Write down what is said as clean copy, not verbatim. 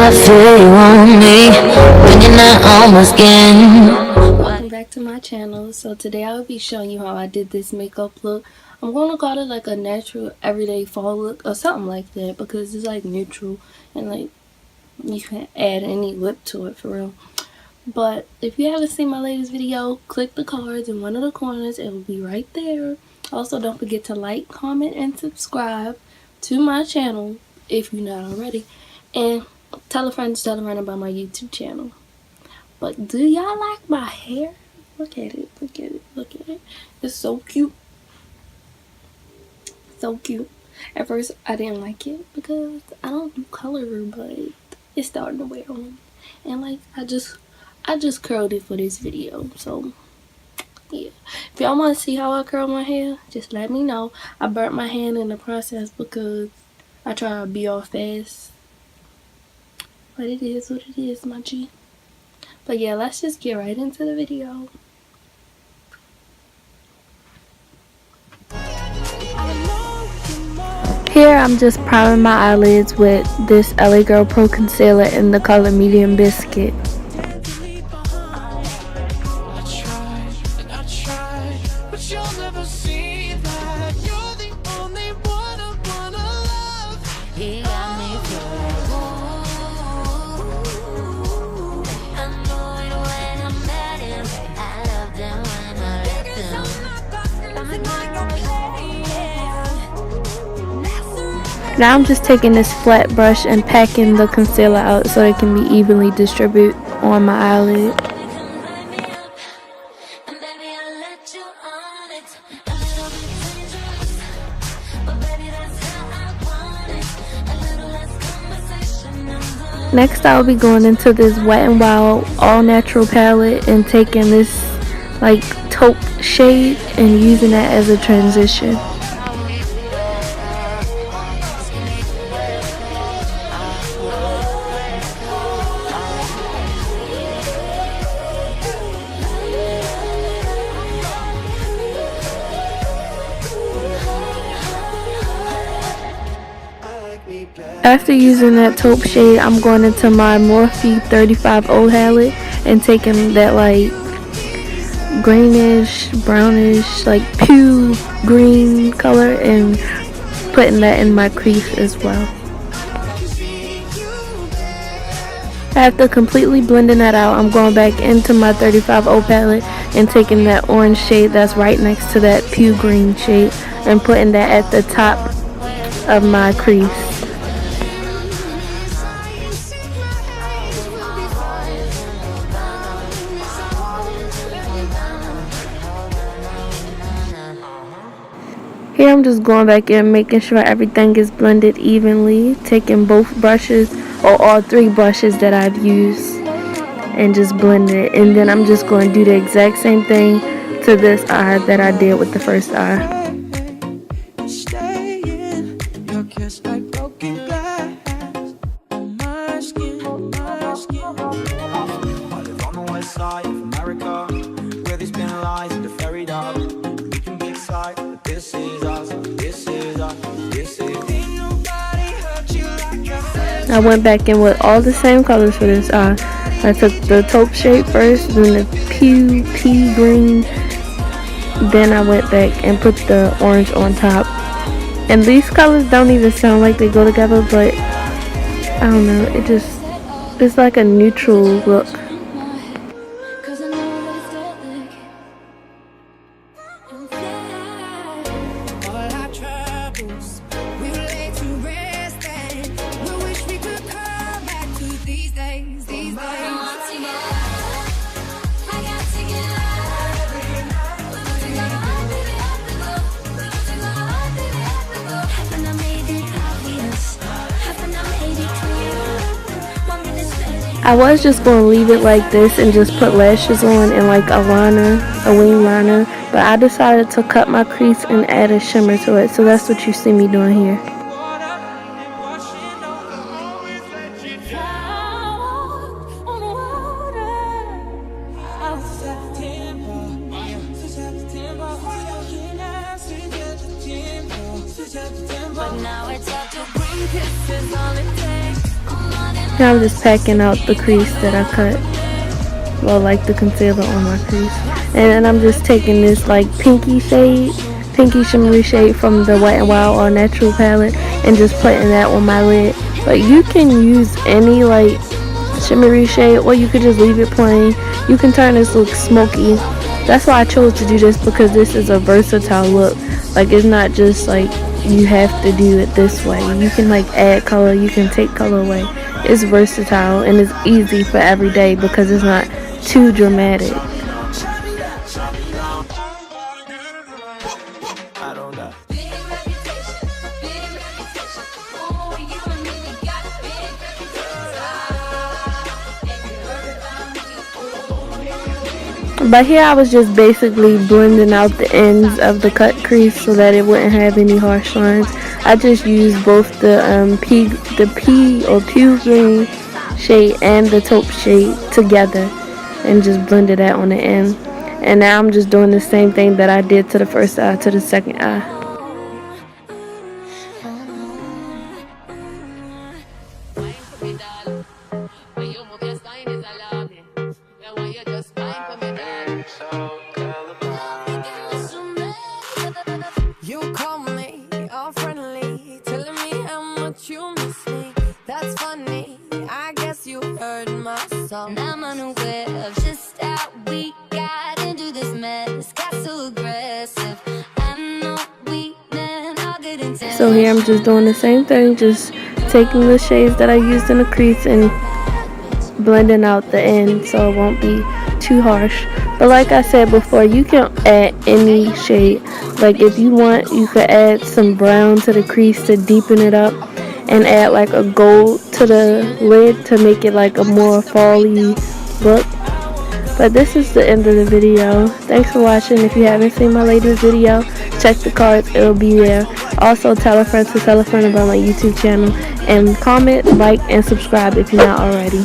I feel you on me when you're not on my skin. Welcome back to my channel. So today I will be showing you how I did this makeup look. I'm going to call it like a natural everyday fall look or something like that, because it's like neutral and like you can add any lip to it for real. But if you haven't seen my latest video, click the cards in one of the corners. It will be right there. Also, don't forget to like, comment, and subscribe to my channel if you're not already. And tell a friend to tell a friend about my YouTube channel. But do y'all like my hair? Look at it, look at it, look at it. It's so cute. So cute. At first, I didn't like it because I don't do color, but it's starting to wear on. And like, I just curled it for this video. So, yeah. If y'all want to see how I curl my hair, just let me know. I burnt my hand in the process because I try to be all fast. But it is what it is, my G. But yeah, let's just get right into the video. Here I'm just priming my eyelids with this LA Girl Pro Concealer in the color Medium Biscuit. Now I'm just taking this flat brush and packing the concealer out so it can be evenly distributed on my eyelid. Next I'll be going into this Wet n Wild all natural palette and taking this like taupe shade and using that as a transition. After using that taupe shade, I'm going into my Morphe 35O palette and taking that like greenish, brownish, like pew green color and putting that in my crease as well. After completely blending that out, I'm going back into my 35O palette and taking that orange shade that's right next to that pew green shade and putting that at the top of my crease. Here I'm just going back in, making sure everything is blended evenly, taking both brushes or all three brushes that I've used and just blend it. And then I'm just going to do the exact same thing to this eye that I did with the first eye. I went back in with all the same colors for this eye. I took the taupe shade first, then the pea green, then I went back and put the orange on top. And these colors don't even sound like they go together, but I don't know, it's like a neutral look. I was just going to leave it like this and just put lashes on and like a wing liner, but I decided to cut my crease and add a shimmer to it, so that's what you see me doing here. But now it's up to bring kisses, all it takes. Now I'm just packing out the crease that I cut. Well, like the concealer on my crease. And then I'm just taking this like pinky shimmery shade from the Wet and Wild All Natural palette and just putting that on my lid. But you can use any like shimmery shade, or you could just leave it plain. You can turn this look smoky. That's why I chose to do this, because this is a versatile look. Like, it's not just like you have to do it this way. You can like add color, you can take color away. It's versatile and it's easy for every day because it's not too dramatic. But here I was just basically blending out the ends of the cut crease so that it wouldn't have any harsh lines. I just used both the pea green shade and the taupe shade together and just blended that on the end. And now I'm just doing the same thing that I did to the first eye to the second eye. You call me all friendly, telling me how much you miss me. That's funny, I guess you heard my song. And I'm unaware of just how we got into this mess. Got so aggressive, I know we meant all good intent. So here I'm just doing the same thing, just taking the shades that I used in the crease and blending out the end so it won't be too harsh. But like I said before, you can add any shade. Like if you want, you could add some brown to the crease to deepen it up, and add like a gold to the lid to make it like a more fall-y look. But this is the end of the video. Thanks for watching. If you haven't seen my latest video, check the cards, it'll be there. Also tell a friend to tell a friend about my YouTube channel, and comment, like, and subscribe if you're not already.